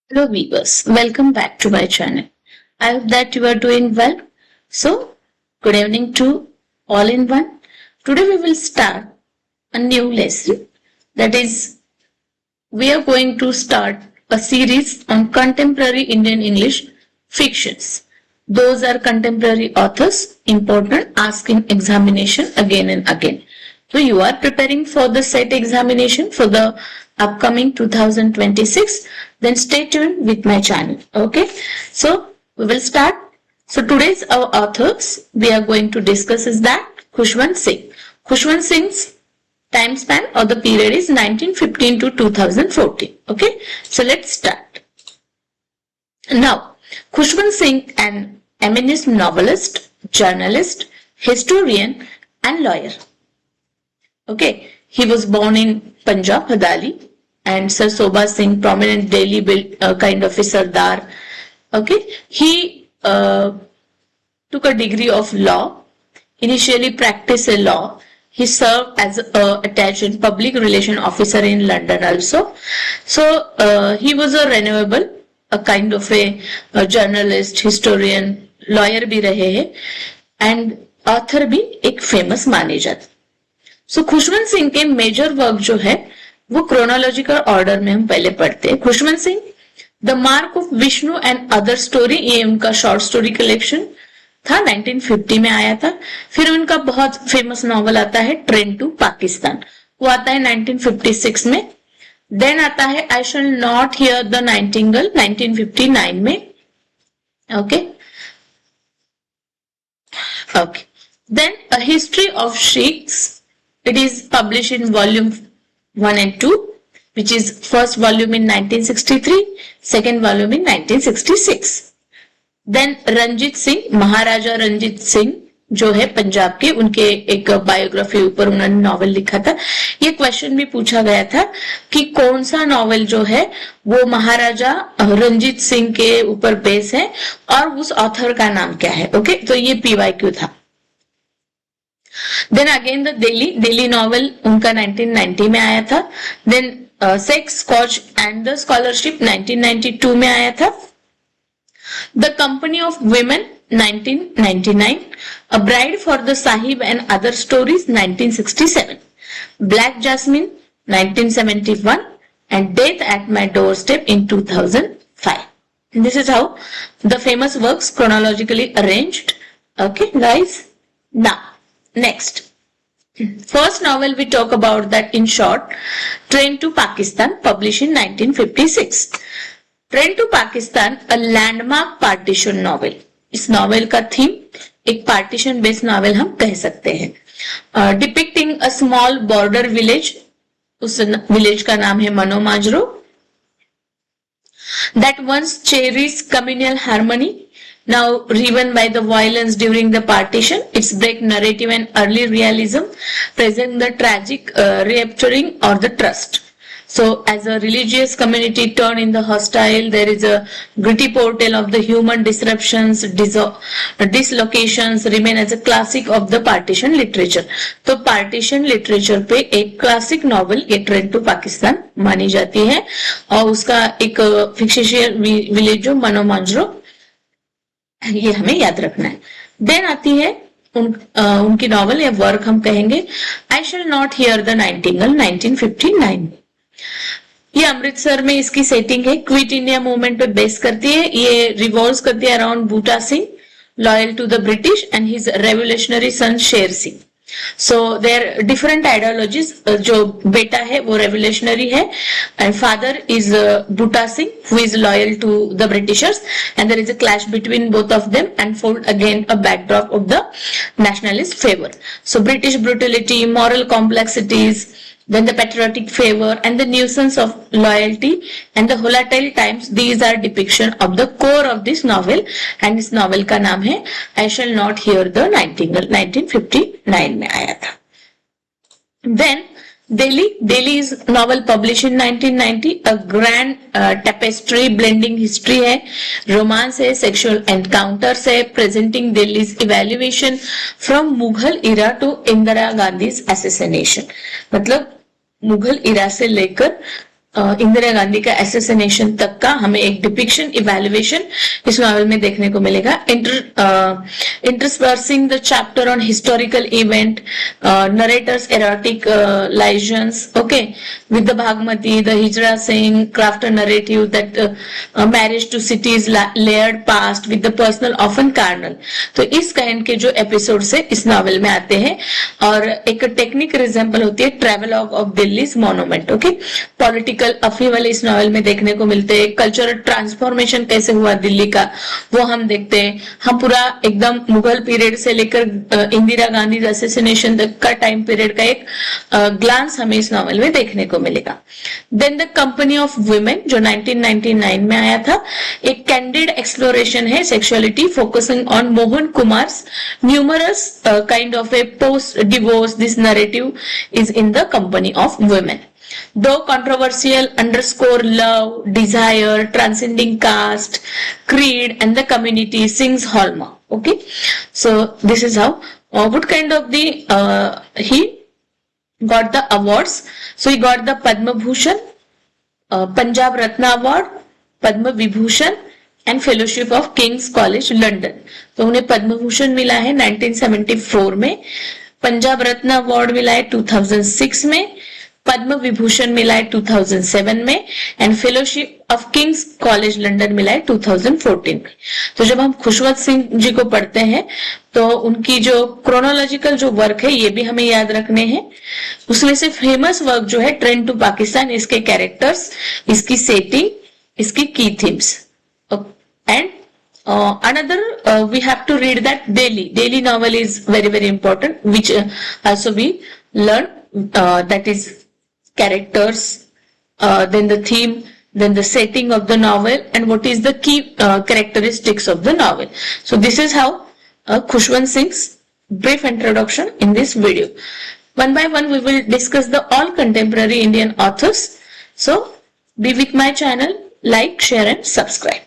Hello viewers, welcome back to my channel. I hope that you are doing well. So, good evening to all in one. Today we will start a new lesson. That is, we are going to start a series on contemporary Indian English fictions. Those are contemporary authors, important, asking examination again and again. So you are preparing for the set examination for the upcoming 2026, then stay tuned with my channel. Okay, so we will start. So today's our authors we are going to discuss is that Khushwant Singh. Khushwant Singh's time span or the period is 1915 to 2014. Okay, so let's start. Now, Khushwant Singh, an eminent novelist, journalist, historian, and lawyer. Okay, he was born in Punjab, Hadali, and Sir Sobha Singh, prominent Delhi built kind of a Sardar. Okay, he took a degree of law. Initially practiced a law. He served as a attached public relation officer in London also. So he was a renewable, a kind of a journalist, historian, lawyer भी रहे हैं, and author भी एक famous माने जाते. सो खुशवंत सिंह के major work जो है वो क्रोनोलॉजिकल ऑर्डर में हम पहले पढ़ते हैं. Khushwant Singh, the mark of Vishnu and other story, ये उनका शॉर्ट स्टोरी कलेक्शन था, 1950 में आया था. फिर उनका बहुत फेमस नॉवल आता है ट्रेन टू पाकिस्तान, वो आता है 1956 में. देन आता है I shall not hear the nightingale 1959 में. Okay okay then a history of Sikhs. It is published in volume 1 and 2, which is first volume in 1963, second volume in 1966. Then Ranjit Singh, Maharaja Ranjit Singh जो है पंजाब के, उनके एक बायोग्राफी ऊपर उन्होंने नॉवल लिखा था. ये क्वेश्चन भी पूछा गया था कि कौन सा नॉवल जो है वो महाराजा रंजीत सिंह के ऊपर बेस है और उस ऑथर का नाम क्या है. ओके, तो ये PYQ था. Then again the Delhi novel उनका 1990 में आया था. Then sex, scotch and the scholarship 1992 में आया था. The company of women 1999, a bride for the sahib and other stories 1967, black jasmine 1971 and death at my doorstep in 2005. This is how the famous works chronologically arranged. Okay guys, now next, first novel we talk about that in short, Train to Pakistan, published in 1956. Train to Pakistan, a landmark partition novel. इस novel का theme एक partition based novel हम कह सकते हैं. Depicting a small border village, उस village का नाम है मनोमाजरो, that once cherished communal harmony, now riven by the violence during the partition. Its break narrative and early realism present the tragic reappearing or the trust. So as a religious community turned in the hostile, there is a gritty portrayal of the human disruptions, dislocations remain as a classic of the partition literature. तो partition literature पे एक classic novel ये train to Pakistan मानी जाती है और उसका एक फिक्शिशियल विलेज जो मनोमांजरो, ये हमें याद रखना है. देन आती है उनकी नॉवल या वर्क हम कहेंगे I shall not hear the nightingale 1959. ये अमृतसर में इसकी सेटिंग है, क्विट इंडिया मूवमेंट पे बेस करती है. ये रिवॉल्व करती है around Buta Singh, loyal to the British and his revolutionary son Sher Singh. So their different ideologies. जो बेटा है वो revolutionary है and father is Bhutta Singh who is loyal to the Britishers, and there is a clash between both of them and fold again a backdrop of the nationalist favor. So British brutality, moral complexities, then the patriotic favor and the nuisance of loyalty and the volatile times, these are depiction of the core of this novel. and इस novel का नाम है I shall not hear the nightingale, 1959 में आया था. Then Delhi is novel published in 1990. A grand tapestry blending history है, romance है, sexual encounters है, presenting Delhi's evaluation from Mughal era to Indira Gandhi's assassination. मतलब मुगल इरा से लेकर इंदिरा गांधी का एसेसिनेशन तक का हमें एक डिपिक्शन इवैल्यूएशन इस नॉवल में देखने को मिलेगा. Interspersing the chapter on historical event, narrator's erotic liaisons, okay, with the Bhagmati, the hijra Singh, craft a narrative that marries two cities layered past with the personal often carnal. तो इस काइंड के जो episode से इस नॉवल में आते हैं और एक टेक्निक रिजेंबल होती है travelogue of Delhi monument. Okay, political अफी वाले इस नॉवल में देखने को मिलते हैं. कल्चरल ट्रांसफॉर्मेशन कैसे हुआ दिल्ली का वो हम देखते हैं. हम पूरा एकदम मुगल पीरियड से लेकर इंदिरा गांधी असेसिनेशन तक का टाइम पीरियड का एक ग्लांस हमें इस नॉवल में देखने को मिलेगा. Then the company of women जो 1999 में आया था, एक कैंडिड एक्सप्लोरेशन है sexuality focusing on Mohan Kumar numerous kind of a post divorce. This narrative is in the company of women. Though controversial, underscore love, desire, transcending caste, creed, and the community sings hallmark. Okay, so this is how. What kind of the he got the awards? So he got the Padma Bhushan, Punjab Ratna Award, Padma Vibhushan, and fellowship of Kings college London. तो उन्हें पद्म भूषण मिला है 1974 में, पंजाब रत्न award मिला है 2006 में, पद्म विभूषण मिला है 2007 में and fellowship of Kings college London मिला है 2014 में. तो जब हम खुशवंत सिंह जी को पढ़ते हैं तो उनकी जो क्रोनोलॉजिकल जो वर्क है ये भी हमें याद रखने हैं. उसमें से फेमस वर्क जो है ट्रेन टू पाकिस्तान, इसके कैरेक्टर्स, इसकी सेटिंग, इसकी की themes. And another we have to read that Delhi novel is very important, which also we learn, that is characters, then the theme, then the setting of the novel, and what is the key characteristics of the novel. So this is how Khushwant Singh's brief introduction in this video. One by one we will discuss the all contemporary Indian authors. So be with my channel, like, share and subscribe.